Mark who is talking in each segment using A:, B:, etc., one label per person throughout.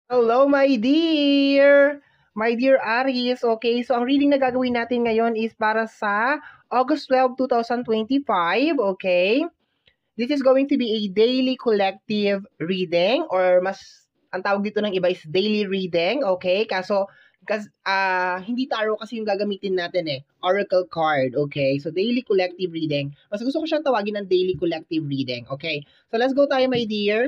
A: Hello, my dear! My dear Aries, okay? So, ang reading na gagawin natin ngayon is para sa August 12, 2025, okay? This is going to be a daily collective reading or ang tawag dito ng iba is daily reading, okay? Hindi tarot kasi yung gagamitin natin Oracle card, okay? So, daily collective reading. Mas gusto ko siyang tawagin ng daily collective reading, okay? So, let's go tayo, my dear,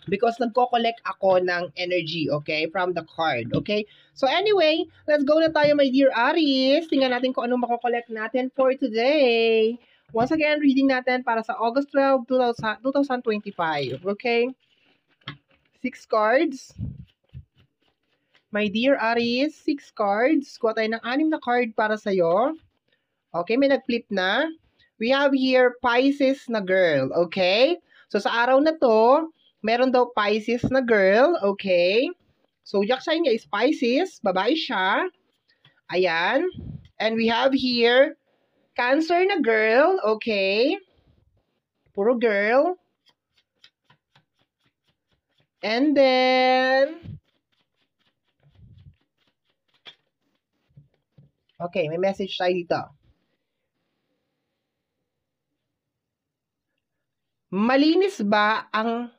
A: because nagko-collect ako ng energy, okay, from the card, okay? So anyway, let's go na tayo, my dear Aries. Tingnan natin kung anong mako-collect natin for today. Once again, reading natin para sa August 12, 2025, okay? 6 cards. My dear Aries, 6 cards. Kuha tayo ng 6 na card para sa'yo. Okay, may nag-flip na. We have here Pisces na girl, okay? So sa araw na to, meron daw Pisces na girl, okay? So zodiac sign niya is Pisces, babae siya. Ayan. And we have here Cancer na girl, okay? Puro girl. And then okay, may message tayo dito. Malinis ba ang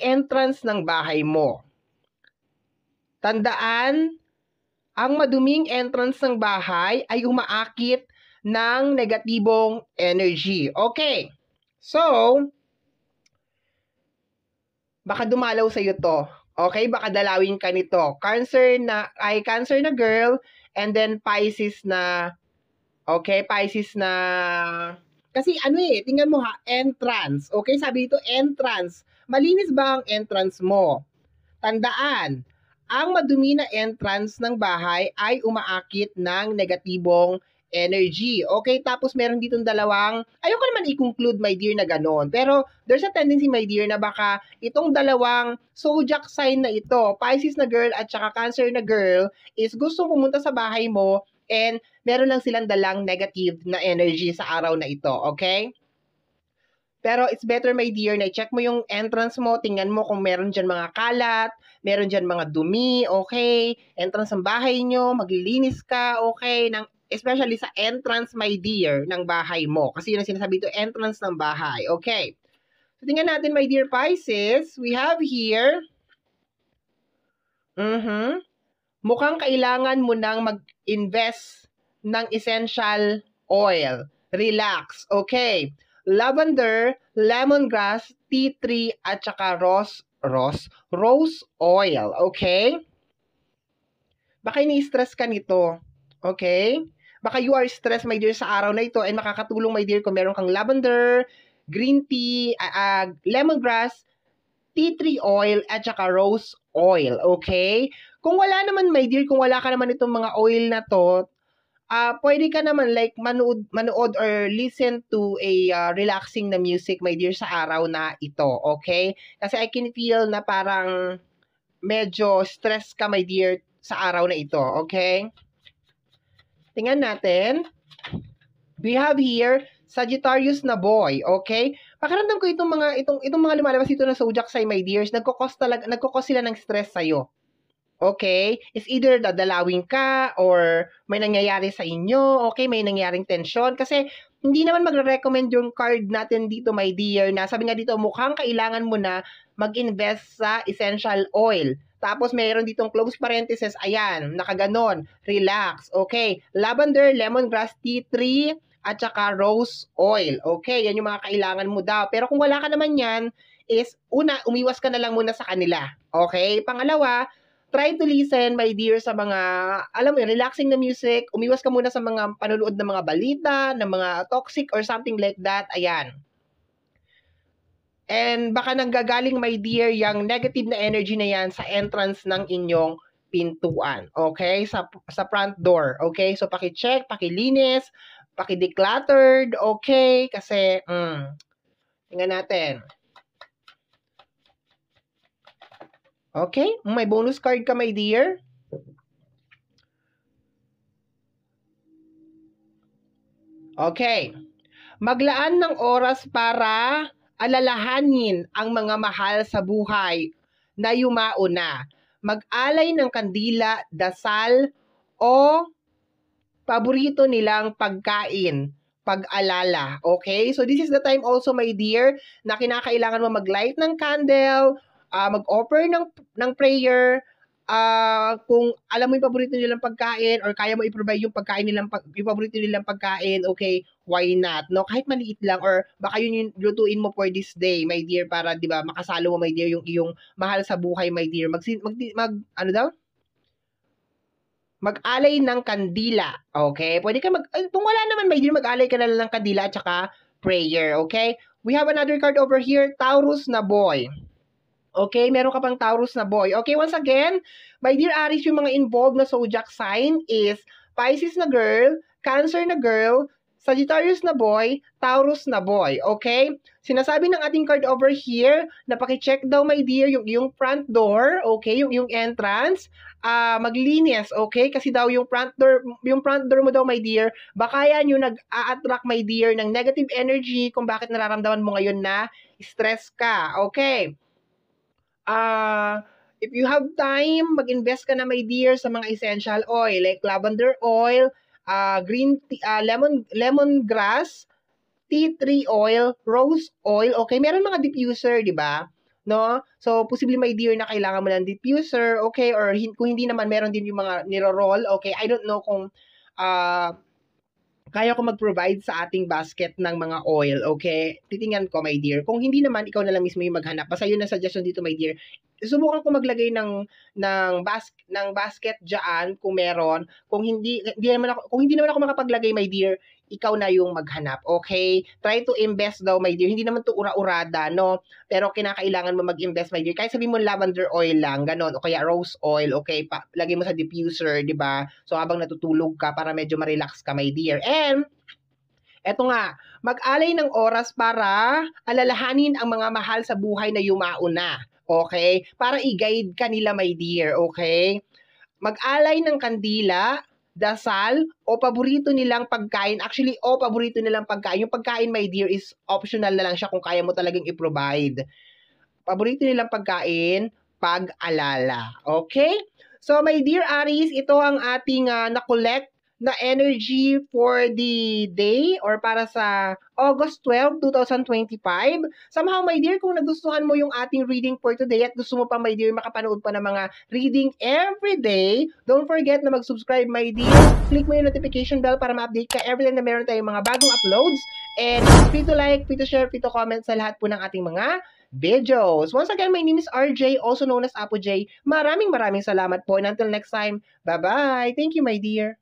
A: entrance ng bahay mo? Tandaan, ang maduming entrance ng bahay ay umaakit ng negatibong energy. Okay. So, baka dumalaw sa'yo to. Okay? Baka dalawin ka nito. Cancer na girl, and then Pisces na, okay? Pisces na, kasi tingnan mo ha, entrance. Okay? Sabi dito, entrance. Malinis ba ang entrance mo? Tandaan, ang madumi na entrance ng bahay ay umaakit ng negatibong energy. Okay, tapos meron ditong dalawang, ayoko naman i-conclude, my dear, na ganon. Pero there's a tendency, my dear, na baka itong dalawang zodiac sign na ito, Pisces na girl at saka Cancer na girl, is gustong pumunta sa bahay mo and meron lang silang dalang negative na energy sa araw na ito. Okay? Pero it's better, my dear, na i-check mo yung entrance mo, tingnan mo kung meron dyan mga kalat, meron dyan mga dumi, okay? Entrance ng bahay nyo, maglilinis ka, okay? Especially sa entrance, my dear, ng bahay mo. Kasi yun ang sinasabi ito, entrance ng bahay, okay? So, tingnan natin, my dear Pisces, we have here, mukhang kailangan mo nang mag-invest ng essential oil. Relax, okay? Lavender, lemongrass, tea tree, at saka rose oil, okay? Baka ini-stress ka nito, okay? Baka you are stressed, my dear, sa araw na ito, and makakatulong, my dear, kung meron kang lavender, green tea, lemongrass, tea tree oil, at saka rose oil, okay? Kung wala naman, my dear, kung wala ka naman itong mga oil na to, pwede ka naman like manood or listen to a relaxing na music, my dear, sa araw na ito, okay? Kasi I can feel na parang medyo stress ka, my dear, sa araw na ito, okay? Tingnan natin. We have here Sagittarius na boy, okay? Pakiramdam ko itong mga lumalabas dito na zodiac sign, my dears, nagko-cause sila ng stress sa iyo. Okay? It's either dadalawin ka or may nangyayari sa inyo, okay? May nangyaring tension kasi hindi naman magre-recommend yung card natin dito, my dear, na sabi nga dito, mukhang kailangan mo na mag-invest sa essential oil. Tapos mayroon ditong close parenthesis, ayan, nakaganon, relax, okay? Lavender, lemongrass, tea tree, at saka rose oil. Okay, yan yung mga kailangan mo daw. Pero kung wala ka naman yan, is una, umiwas ka na lang muna sa kanila. Okay? Pangalawa, try to listen, my dear, sa mga, alam mo, relaxing na music. Umiwas ka muna sa mga panonood ng mga balita, ng mga toxic or something like that. Ayan. And baka nanggagaling, my dear, yung negative na energy na yan sa entrance ng inyong pintuan. Okay? Sa front door. Okay? So, paki-check, pakilinis, paki-decluttered. Okay? Kasi, tingnan natin. Okay? May bonus card ka, my dear. Okay. Maglaan ng oras para alalahanin ang mga mahal sa buhay na yumao na. Mag-alay ng kandila, dasal, o paborito nilang pagkain, pag-alala. Okay? So this is the time also, my dear, na kinakailangan mo mag-light ng candle, mag-offer ng prayer, kung alam mo yung paborito nilang pagkain or kaya mo i-provide yung yung paborito nilang pagkain, okay, why not? No, kahit maliit lang or baka yun yung lutuin mo for this day, my dear, para 'di ba, makasalo mo, my dear, yung iyong mahal sa buhay, my dear. Ano daw? Mag-alay ng kandila. Okay? Pwede ka kung wala naman, my dear, mag-alay ka na lang ng kandila at saka prayer. Okay? We have another card over here, Taurus na boy. Okay, meron ka pang Taurus na boy. Okay, once again, my dear Aries, yung mga involved na zodiac sign is Pisces na girl, Cancer na girl, Sagittarius na boy, Taurus na boy. Okay? Sinasabi ng ating card over here na paki-check daw, my dear, yung front door, okay, yung entrance, maglinis, okay? Kasi daw yung front door mo daw, my dear, baka yan yung nag-a-attract, my dear, ng negative energy kung bakit nararamdaman mo ngayon na stress ka. Okay? If you have time, mag-invest ka na, my dear, sa mga essential oil like lavender oil, green tea, lemongrass, tea tree oil, rose oil. Okay, meron mga diffuser, di ba? No? So, posible, my dear, na kailangan mo ng diffuser, okay? Or kung hindi naman, meron din yung mga niro-roll, okay? I don't know kung kaya ko mag-provide sa ating basket ng mga oil, okay? Titingnan ko, my dear. Kung hindi naman, ikaw na lang mismo yung maghanap. Basta yun ang suggestion dito, my dear. Subukan ko maglagay ng basket diyan kung meron. Kung hindi naman ako makapaglagay, my dear, ikaw na yung maghanap, okay? Try to invest daw, my dear. Hindi naman to ura-urada, no? Pero kinakailangan mo mag-invest, my dear. Kahit sabihin mo lavender oil lang, ganon, o kaya rose oil, okay? Lagay mo sa diffuser, di ba? So, habang natutulog ka, para medyo ma-relax ka, my dear. And, eto nga, mag-alay ng oras para alalahanin ang mga mahal sa buhay na yumao na. Okay? Para i-guide ka nila, my dear. Okay? Mag-alay ng kandila, dasal, o paborito nilang pagkain. Actually, paborito nilang pagkain. Yung pagkain, my dear, is optional na lang siya kung kaya mo talagang i-provide. Paborito nilang pagkain, pag-alala. Okay? So, my dear Aries, ito ang ating na-collect na energy for the day or para sa August 12, 2025. Somehow, my dear, kung nagustuhan mo yung ating reading for today at gusto mo pa, my dear, makapanood pa ng mga reading every day, don't forget na mag-subscribe, my dear. Click mo yung notification bell para ma-update ka every time na meron tayong mga bagong uploads. And free to like, free to share, free to comment sa lahat po ng ating mga videos. Once again, my name is RJ, also known as Apo J. Maraming salamat po. And until next time, bye-bye. Thank you, my dear.